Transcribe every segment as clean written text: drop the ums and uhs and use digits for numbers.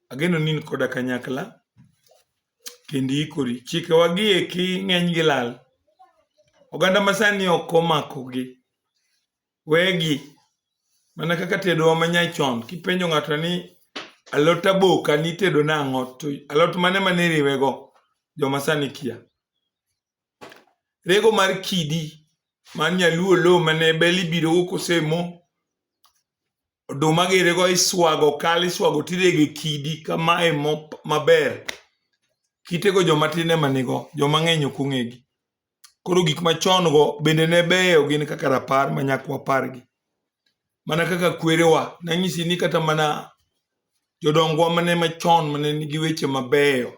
ageno nin koda kanyakla kendi ikori chike wagie ki ng'eny gi lal oganda masani okomako gi wegi mana kaka tedo manyachon kipenjo ng'ato ni alot aboka ni tedo nang'o to alot mane riwego joma sani kia rego mar kidi mar nyaluo lo mane beli biro kosemo oduma gerego iswago kal iswago tirege kidi kamae maber kitego joma tine manigo joma ng'eny ok ong'egi koro gik machon go bende ne beyo gin kaka rapar manyakwa pargi mana kaka kwerewa nanyisi ni kata mana jodongwa mane machon mane nigi weche mabeyo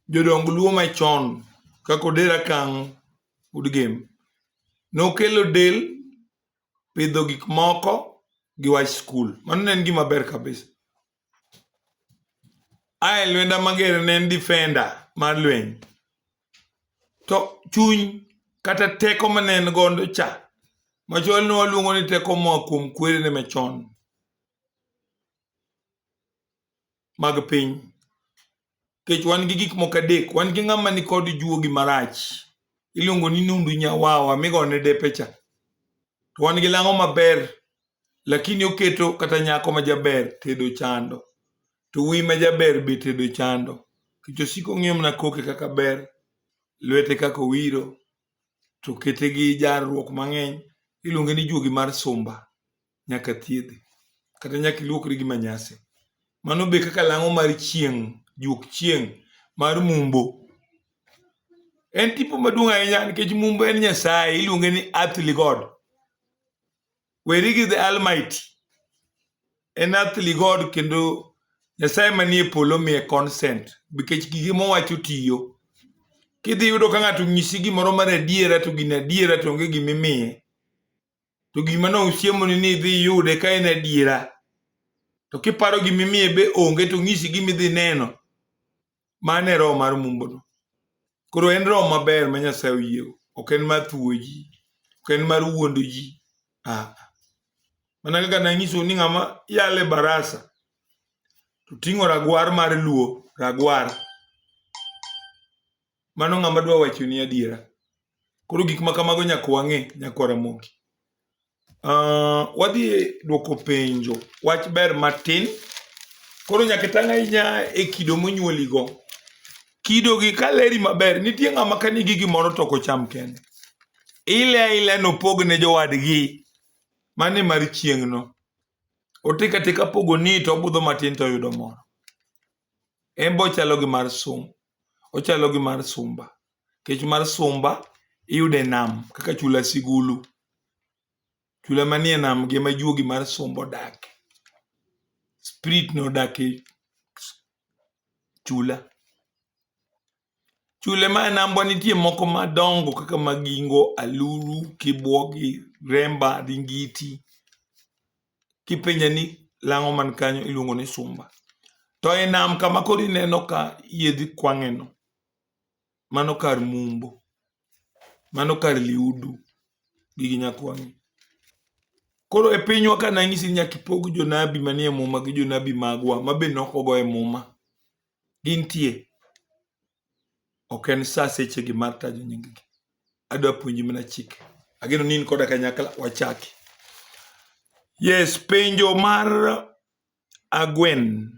jodong luo machon kaka Odera Kang' Udgem nokelo del pidho gik moko gi wach skul mano ne en gima ber kabisa ae lwenda mager ne en defender mar lweny to chuny kata teko manen godo cha machon no waluongo ni teko moa kuom kwerene machon mag piny kech wan gi gik moko adek wan gi ng'ama ni kod juogi marach iluongo ni Nundu Nyawawa migone depe cha to wan gi lang'o maber lakini oketo kata nyako majaber tedo chando to wi majaber be tedo chando kech osiko ng'iyo mna koke kaka ber lwete kaka owiro to kete gi jarruok mang'eny iluonge ni juogi mar sumba nyaka thiedhi kata nyaka iluokri gi manyasi mano be kaka lang'o mar chieng' juok chieng' mar mumbo en tipo maduong' ahinya nikech mumbo en nyasaye iluonge ni earthly god weri gi the almighty en earthly god kendo nyasaye manie polo miye consent nikech gige mowacho tiyo kidhi yudo ka ng'ato nyisi gimoro mar adiera to gin adiera to onge gimimiye to gima no usiemoni ni idhi yude ka en adiera to kiparo gimimiye be onge to ng'isi gimidhi neno mane roho mar mumbono koro en roho maber ma Nyasaye oyiego ok en mar thuwo ji ok en mar wuondo ji mana kaka nanyiso ni ng'ama yale barasa to ting'o ragwar mar luo ragwar mano ng'ama dwa wacho ni adiera koro gik makamago nyaka wang'e nyaka Ramogi wadhi duoko penjo wach ber matin koro nyaka tang' ahinya e kido monyuoligo kido gi kaleri maber nitie ng'ama ka nigi gimoro to kocham kende ile nopog ne jowadgi mane mar chieng'no otika tika pogo ni to obudho matin to yudo moro en bo chalo gi mar ochalo gi mar sumba kech mar sumba iyude nam kaka chula Sigulu chula manie nam gi majuogi mar sumba odak spirit no odak e chule ma nambwa nitie moko madongo kaka Magingo, Aluru, Kibuogi, Remba, Ringiti kipenja ni lang'o man kanyo iluongo ni sumba to e nam kama koro ineno ka yiedhi kwang'eno mano kar mumbo mano kar liudu gigi nyakwang'e koro e pinywa ka nanyisi nyaka ipog jonabi manie muma gi jonabi magwa mabe nokogo e muma gintie ok en sa seche gi mar tajo nying gi adwa puonji mana chike ageno nin koda kanyakla wachaki yes penjo mar agwen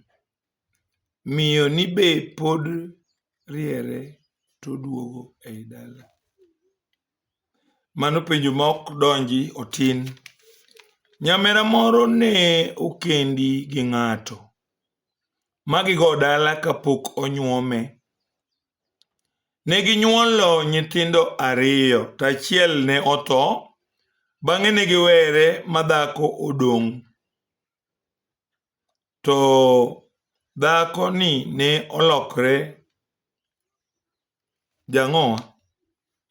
miyo ni be pod riere to duogo ei dala mano penjo ma ok donji otin nyamera moro ne okendi gi ng'ato magigo dala kapok onyuome ne ginyuolo nyithindo 2 to achiel ne otho bang'e ne giwere madhako odong' to dhako ni ne olokre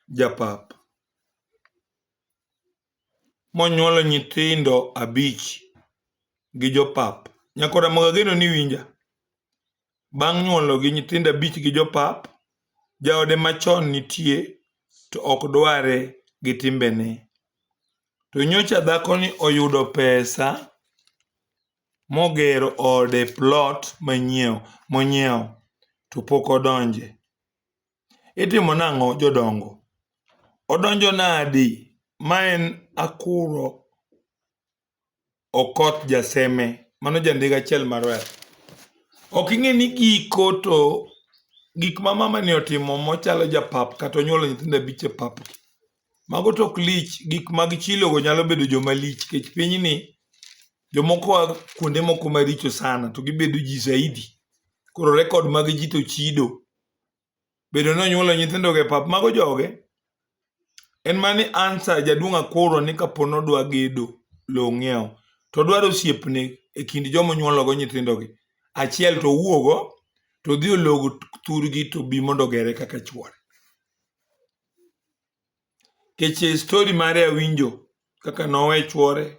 japap monyuolo nyithindo 5 gi jopap nyakora Magageno ni winja bang' nyuolo gi nyithindo 5 gi jopap jaode machon nitie to ok dware gi timbene to nyocha dhako ni oyudo pesa mogero ode plot monyiewo to pok odonje. Itimo nang'o jodongo? Odonjo nadi? Ma en Akuro Okoth Jaseme, mano jandiga achiel marwer. Ok ing'e ni giko to gik ma mama ni otimo mochalo japap kata onyuolo nyithindo 5 e pap. Mago tok lich, gik mag chilogo nyalo bedo joma lich, kech pinyni jomoko wa kuonde moko maricho sana to gibedo ji zaidi. Koro rekod mag ji to chido. Bedo no nyuolo nyithindo ge pap, mago joge. En mani answer jaduong' Akuro ni kapono dwa gedo lo ng'iewo to dwaro siepne e kind jomo nyuologo nyithindogi. Achiel to wuogo to dhi ologo thurgi to bi mondo gere kaka chuore. Kech story mare awinjo kaka nowe chuore,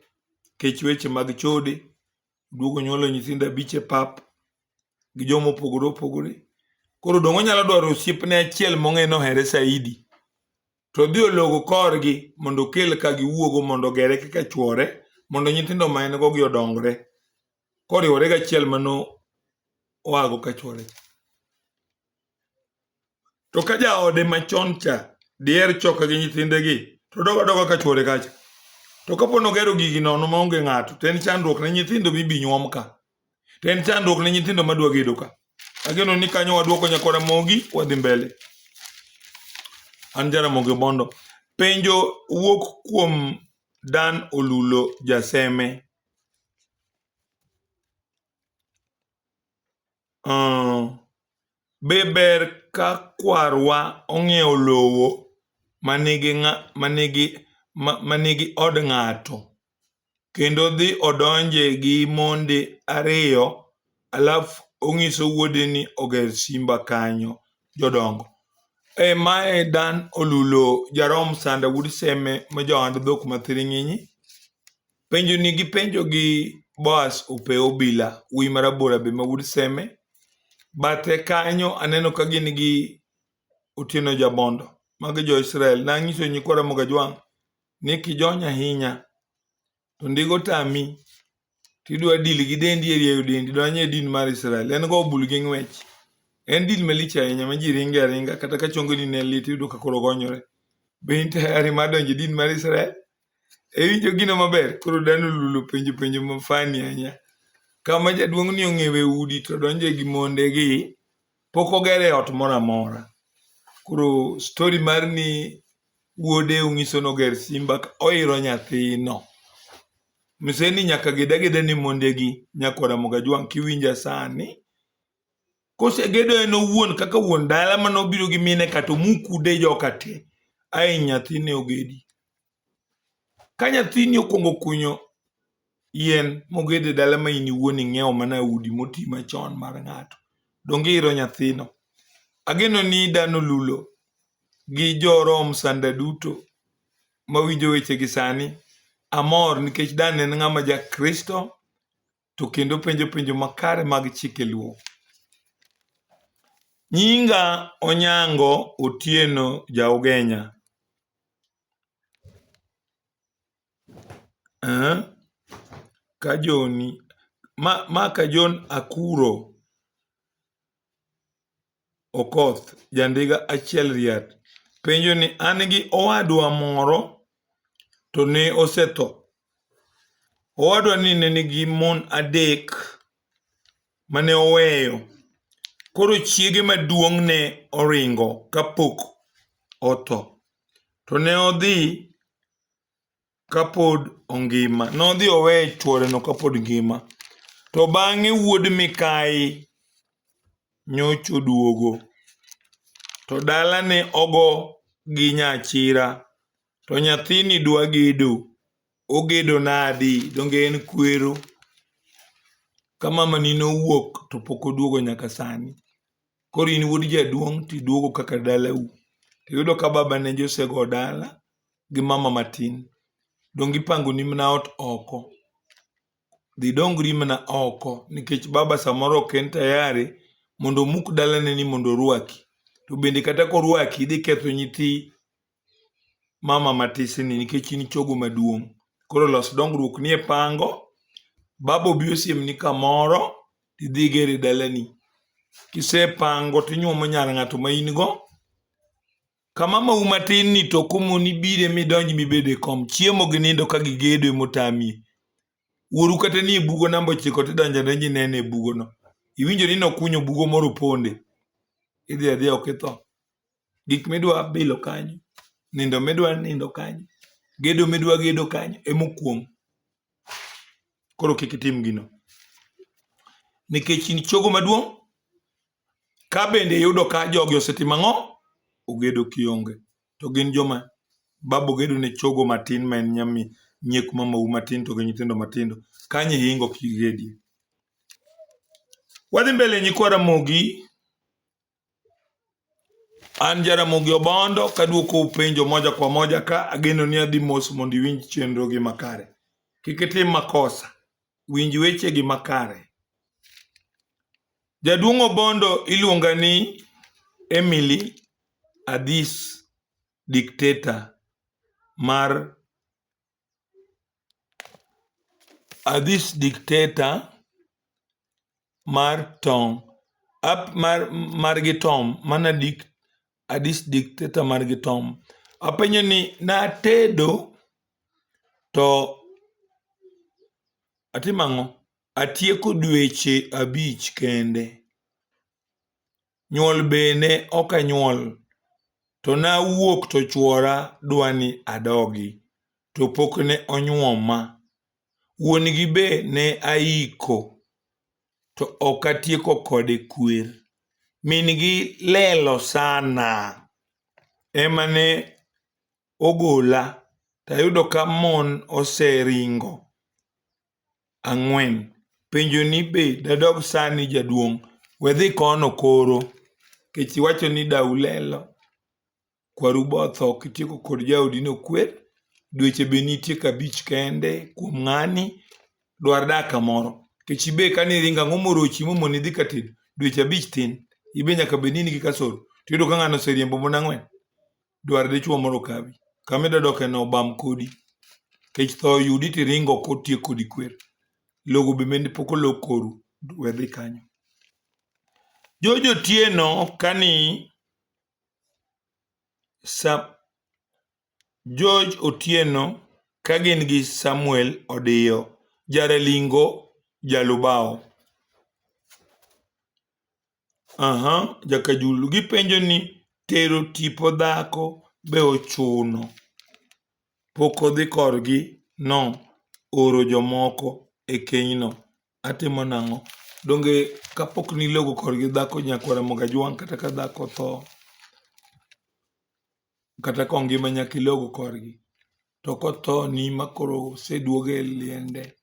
kech weche mag chode, duogo nyuolo nyithindo 5 e pap gi jomo opogore. Koro dongo nyalo dwaro osiepne achiel mong'e nohere saidi. To dhi ologo korgi mondo okel ka giwuogo mondo gere kaka chuore, mondo nyithindo ma en go gi odongre. Koriwore gachiel mano oago ka chuore. To ka jaode machon cha diher choka gi nyithindegi, to dogo ka chuore kacha. To kapono gero gigi nono maonge ng'ato, to en chandruok ne nyithindo mibi nyuom ka. To en chandruok ne nyithindo madwa gedo ka. Ageno ni kanyo waduoko nyakora Mogi, wadhi mbele. An Jaramogi Bondo. Penjo wuok kuom Dan Olulo Jaseme. Be ber ka kwarwa ong'iewo lowo manigi od ng'ato kendo dhi odonje gi monde 2 alafu ong'iso wuode ni oger simba kanyo jodongo. Mae Dan Olulo Jarom Sanda Wood Seme ma johand dhok mathiring'inyi. Penjo ni gi penjo gi Boas Ope Obila wi marabora be ma Wood Seme. Bathe kanyo aneno ka gin gi Otieno Jabondo mag jo Israel. Nang'iso nyikwara Mogajwang' ni kijony ahinya to ndigo tami tidwa dil gi dendi e rieyo dendi donye e din mar Israel. En go bul gi ng'wech. En dil malich ahinya ma ji ringe aringa kata ka chongoni ne lit yudo ka koro gonyore. Be in tayari mar donjo e din mar Israel? Winjo gino maber. Koro Dan Olulo penjo mafani ahinya. Kama jaduong' ni ong'ewe udi to donje gi monde gi pok ogere ot moro amora. Koro story mar ni wuode ong'iso noger simba oiro nyathino. Mise ni nyaka geda ni monde gi nyakwara Mogajwang' kiwinja sani. Kose gedo en owuon kaka wuon dala manobiro gi mine kato mukude joka te. Ai nyathine ogedi. Ka nyathini okwongo kunyo yien mogede dala ma in iwuon ing'iewo mana udi moti machon mar ng'ato. Donge iro nyathino. Ageno ni Dan Olulo gi Jorom Sanda duto mawinjo weche gi sani amor nikech Dan en ng'ama ja Kristo to kendo penjo makare mag chike luo. Nyinga Onyango Otieno Jaugenya. Kajoni ma Kajon Akuro Okoth jandiga achiel Riat. Penjo ni an gi owadwa moro to ne osetho. Owadwa ni ne nigi mon 3 mane oweyo. Koro chiege maduong' ne oringo kapok otho. To ne odhi kapod ongima. Nodhi owe chuore no kapod ngima. To bang'e wuod Mikai nyocho duogo. To dala ne ogo gi Nyachira. To nyathini dwa gedo. Ogedo nadi? Donge en kwero? Ka mama ni nowuok to pok oduogo nyaka sani. Koro in wuod jaduong' tiduogo kaka dalau. Tiyudo ka baba ne josego dala gi mama matin. Dongi pango ni mna ot oko. Dhi dongri mna oko. Nikech baba samoro ok en tayari mondo muk dalane ni mondo ruaki. To bende kata koruaki idhi ketho nyithi mama matisni nikech in chogo maduong'. Koro los dongruok ni e pango babo bi osiem ni kamoro tidhi gere dalani. Kisepango tinyuomo nyar ng'ato ma in go. Kama mau matin ni to komoni bire midonji mibede kom. Chiemo gi nindo ka gigedo motami. Uru kata ni bugo namba 9 tidonjo donji nene bugo no. Iwinjo ni nokunyo bugo moro ponde. Idhi adhi okitho. Gik midwa bilo kanyo. Nindo midwa nindo kanyo. Gedo midwa gedo kanyo. Emokuong. Koro kikitim gino. Nikech in chogo maduong'. Ka bende yudo ka jogi osetimo ang'o? Ogedo kionge. To gin joma babo gedo ne chogo matin ma en nyami nyiek mamau matin to gi nyithindo matindo. Kanye hingo kigedie. Wadhi mbele nyikwa Ramogi. An Jaramogi Obondo kaduoko penjo moja kwa moja ka ageno ni adhi mos mondo iwinj chenro gi makare. Kik itim makosa. Winj weche gi makare. Jaduong' Obondo iluonga ni Emily Adhis Dictator mar Tom. Mar gi Tom. Mana Adhis Dictator mar gi Tom. Apenyo ni natedo to atimang'o? Atieko dweche 5 kende. Nyuol bene oka nyuol. To nawuok to chuora dwani adogi. To pok ne onyuoma. Wuon gi be ne aiko. To okatieko kode kwer. Min gi lelo sana. Ema ne ogola. Tayudo ka mon oseringo 4. Penjo ni be dadog sani jaduong'. Wedhi kono koro. Kech iwacho ni dau lelo. Kwaru botho kitieko kod jaodi no kwer. Dweche be nitie 5 kende. Kuom ng'ani dwar dak kamoro. Kech ibe kani ringa ng'omorochi momoni dhi katedo. Dweche 5 tin. Ibe nyaka benini gi kasoro. Tiyudo ka ng'ano seriembo mon 4. Dwar dichuo moro kawi. Kamida doke no bam kodi. Kech tho yudi tiringo kotie kodi kwer. Logo be mende poko log koru. Wedhi kanyo. Jojo Tieno kani George Otieno kagin gi Samuel Odiyo. Jaralingo Jalubao. Jakajulu gipenjo ni tero tipo dhako be ochuno. Poko dhi korgi no oro jomoko e kenyno. Atimo nang'o? Donge kapok nilogo korgi dhako nyakwa Ramogi Ajwang' kata ka dhako tho. Kata kongima nyakilogo korgi. To kotho ni makoro seduoge liende.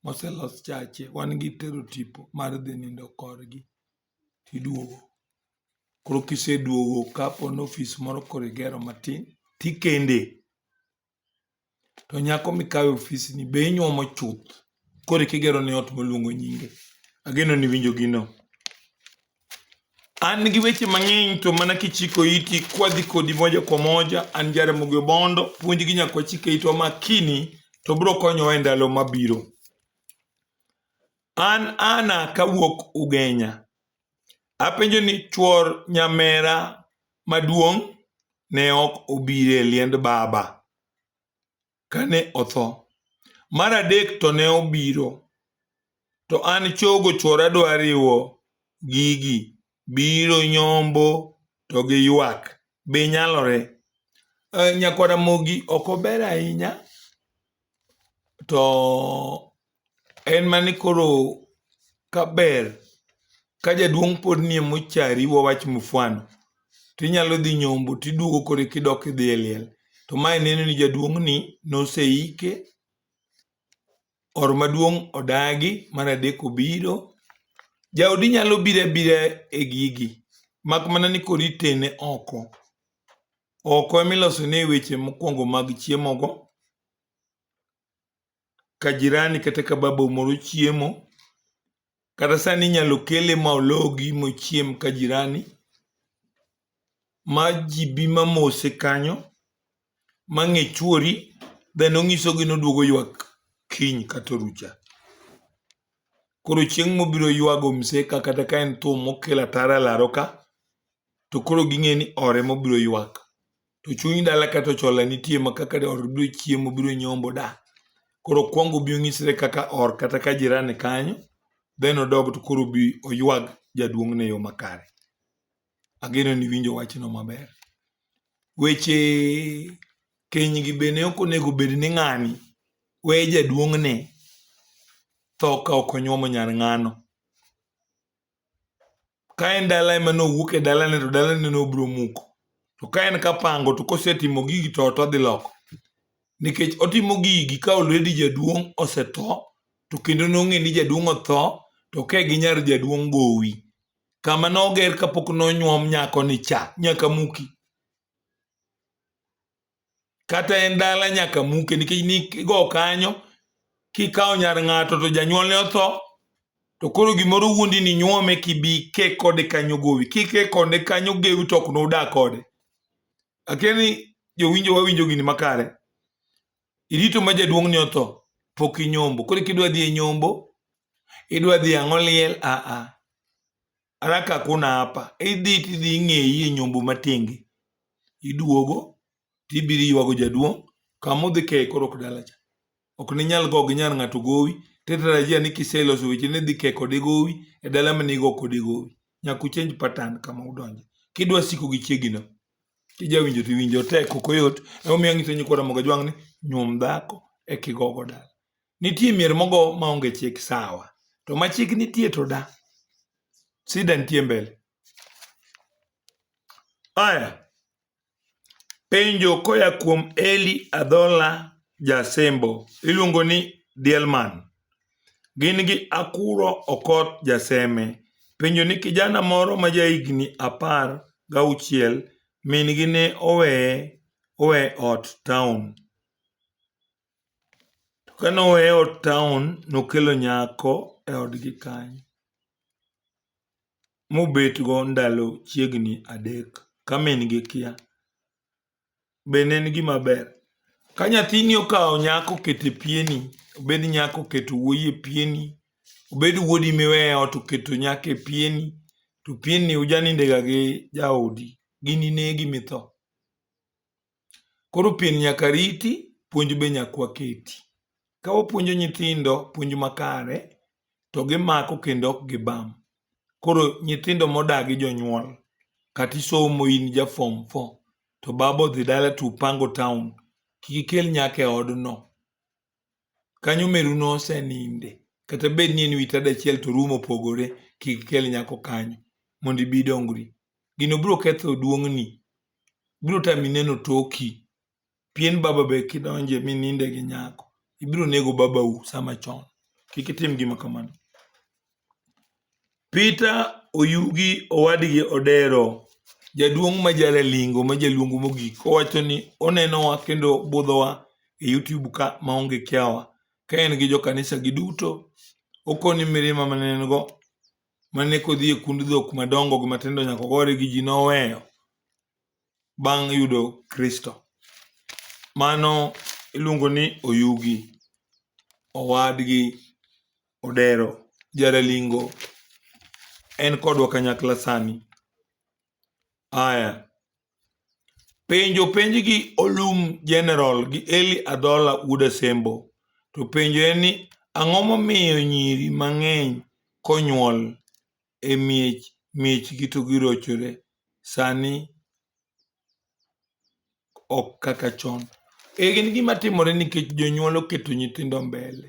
Moselos chache. Wan gi tero tipo mar dhi nindo korgi. Tiduogo. Koro kiseduogo kapo n'ofis moro koro igero matin. Tikende. To nyako mikawe ofis ni be inyuomo chuth. Koro kigero ni ot moluongo nyinge. Ageno ni winjo gino. An gi weche mang'eny to mana kichiko iti kwadhi kodi moja kwa moja. An Jaramogi Obondo. Puonj gi nyakwa chike ito makini to bro konyowa e ndalo mabiro. Ana kawuok Ugenya. Apenjo ni chuor nyamera maduong' ne ok obire liend baba. Kane otho. Mar adek to ne obiro. To an chogo chuora dwa riwo gigi. Biro nyombo to gi ywak. Be nyalore. Nyakwa Ramogi ok ober ahinya. To en mani koro kaber. Ka jaduong' pod nie mochari wawach mufwano. Tinyalo dhi nyombo tiduogo kore kidok idhi e liel. To mae neno ni jaduong' ni noseike. Or maduong' odagi. Mar adek obiro. Jaodi nyalo bire e gigi. Mak mana ni koro itene oko. Oko emiloso ne weche mokwongo mag chiemo go. Ka jirani kata ka babo moro chiemo. Kata sani nyalo kele ma ologi mochiem ka jirani. Ma jibi mamose kanyo. Ma ng'e chuori. Then ong'iso gi noduogo ywak kiny kata orucha. koro chieng' mobiro ywago mseka kata ka en thum mokelo tara laro ka, to koro ging'e ni ore mobiro ywak. To chuny dala kata ochola nitie ma kaka or biro chiemo biro nyombo da. Koro kwongo biro nyisre kaka or kata ka jirani kanyo, then odog to koro bi oywag jaduong'ne yo makare. Ageno ni winjo wachno maber. Weche keny gi bende ok onego bed ni ng'ani we jaduong'ne tho ka ok onyuomo nyar ng'ano. Ka en dala ema nowuok e dalane to dalane nobiro muko. To ka en kapango to kosetimo gigi to odhi loko. Nikech otimo gigi ka already jaduong' osetho, to kendo nong'e ni jaduong' otho, to ke gi nyar jaduong' gowi. Kama noger kapok nonyuom nyako ni cha, nyaka muki. Kata en dala nyaka muke, nikech ni go kanyo, kikawo nyar ng'ato to janyuolne otho, to koro gimoro wuondi ni nyuome kibi ke kode kanyo gowi. Kike kode kanyo gowi to ok nodak kode. Akia ni jowinjo wawinjo gini makare. Irito ma jaduong' ni otho, pok inyombo. Koro kidwa dhi e nyombo, idwa dhi ang'o liel, haraka kuna hapa. Tidhi ing'eyi e nyombo matenge. Iduogo, tibiro ywago jaduong', kama udhi keye koro ok dala cha. Ok ninyal go gi nyar ng'ato gowi, tetarajia ni kiseloso weche ni dhi ke kode gowi, e dala mane igo kode gowi. Nyaka uchange pattern kama udonje. Kidwa siko gi chiegino, kijawinjo to winjo tek ok oyot. Emomiyo ang'iso nyikwa Ramogi Ojwang' ni nyuom dhako e kigogo dala. Nitie mier mogo maonge chik sawa, to ma chik nitie to da. Sida nitie mbele. Aya, penjo koya kuom Eli Adhola Jasembo, iluongo ni Dielman. Gin gi Akuro Okoth Jaseme. Penjo ni kijana moro ma jahigni 16, min gi ne owe ot town. To ka nowe ot town, nokelo nyako e odgi kanyo, mobet go ndalo chiegni 3 ka min gi kia. Be ne en gima ber. Ka nyathini okawo nyako keto e pieni, obed nyako keto wuoyi e pieni, obed wuodi miweyo ot oketo nyako e pieni, to pieni ujanindega gi jaodi, gini negi mitho. Koro pien nyaka riti, puonj be nyaka waketi. Ka wapuonjo nyithindo puonj makare, to gimako kendo ok gibam. Koro nyithindo modagi jonyuol, kata isomo in ja form 4, to baba odhi dala to upango town, kik ikel nyaka e odno. Kanyo meruno oseninde. Kata bed ni en wi tada achiel to room opogore, kik ikel nyako kanyo mondo ibi dongri. Gino biro ketho duong'ni, biro tami neno toki. Pien baba be kidonje mininde gi nyako, ibiro nego babau sama chon. Kik itim gima kamano. Peter Oyugi Owadgi Odero, jaduong' ma jaralingo ma jaluongo mogik, owacho ni onenowa kendo budhowa e YouTube ka maonge kiawa. Ka en gi jokanisa gi duto, okoni mirima maneno go, mane kodhi e kund dhok madongo gi matindo nyaka gore gi ji noweyo bang' yudo Kristo. Mano iluongo ni Oyugi Owadgi Odero, jaralingo. En kodwa kanyakla sani. Aya, penjo gi Olum General gi Eli Adhola Wuod Sembo. To penjo en ni ang'o momiyo nyiri mang'eny konyuol e miechgi to girochore sani ok kaka chon. Gin gima timore nikech jonyuol oketo nyithindo mbele.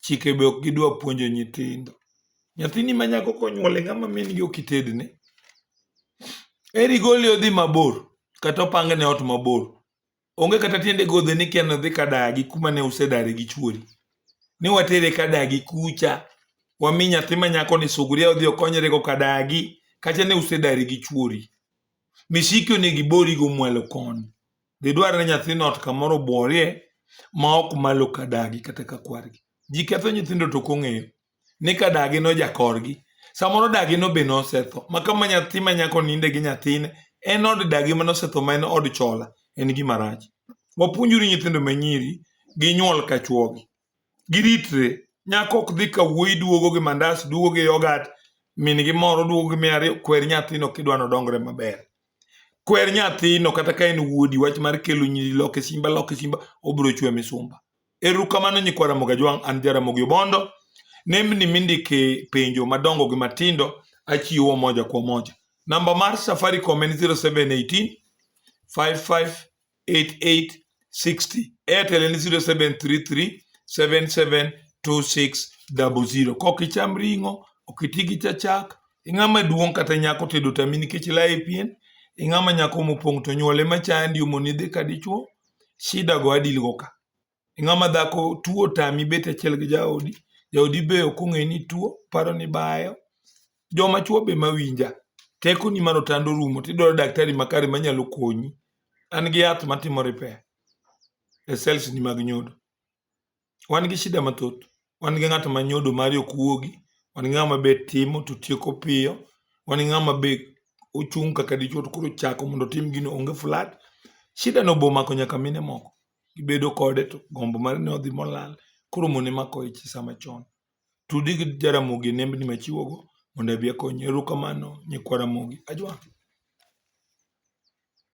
Chike be ok gidwa puonjo nyithindo. Nyathini ma nyako konyuole ng'ama min gi ok itedne. Eri gole odhi mabor, kata opangne ot mabor. Onge kata tiende godhe ni kia nodhi kadagi kuma ne usedare gi chuori. Ni watere kadagi kucha, wami nyathi ma nyako ni suguria odhi okonyre go kadagi, kacha ne usedare gi chuori. Misiki onegi bori go mwalo koni. Didwar ne nyathino ot kamoro buorie, ma ok malo kadagi kata ka kwargi. Ji ketho nyithindo to kong'eyo ni kadagi no jakorgi. Samoro dagi no be nosetho. Ma kama nyathi ma nyako ninde gi nyathine, en od dagi manosetho ma en od chola. En gima rach. Wapuonjuru nyithindo manyiri gi nyuol ka chuogi. Giritre Nyako ok dhi ka wuoyi duogo gi mandas, duogo gi yogat, min gi moro duogo gi 200, kwer nyathino kidwa nodongre maber. Kwer nyathino kata ka en wuodi, wach mar kelo nyiri loke simba obiro chwe misumba. Erokamano nyikwara Ramogi Ajwang', an Jaramogi Obondo. Nembni mindike penjo madongo gi matindo achiwo moja kwa moja. Namba mar Safaricom en 0718 558860. Airtel en 0733 772600. Kokicham ring'o, okiti gi chachak, ing'ama duong' kata nyako tedo tami nikech laye pien, ing'ama nyako mopong' to nyuole machandi omonidhe ka dichuo, shida go adilgo ka. Ing'ama dhako tuo tami bet achiel gi jaodi be okong'e ni tuo, paro ni bayo. Joma chuo be mawinja, teko ni mano tando rumo, tidwaro daktari makare manyalo konyi. An gi yath matimo repair e cells ni mag nyodo. Wan gi shida mathoth. Wan gi ng'at ma nyodo mari ok wuogi, wan gi ng'ama be timo to tieko piyo, wan gi ng'ama be ochung' kaka dichuo to koro chako mondo tim gino onge flat. Shida no bo mako nyaka mine moko. Gibedo kode to gombo mar ne odhi molal, koro mone mako ich sama chon. Tudi gi Jaramogi nembni machiwogo mondo abi akonyi. Erokamano nyikwara Ramogi Ajwang'.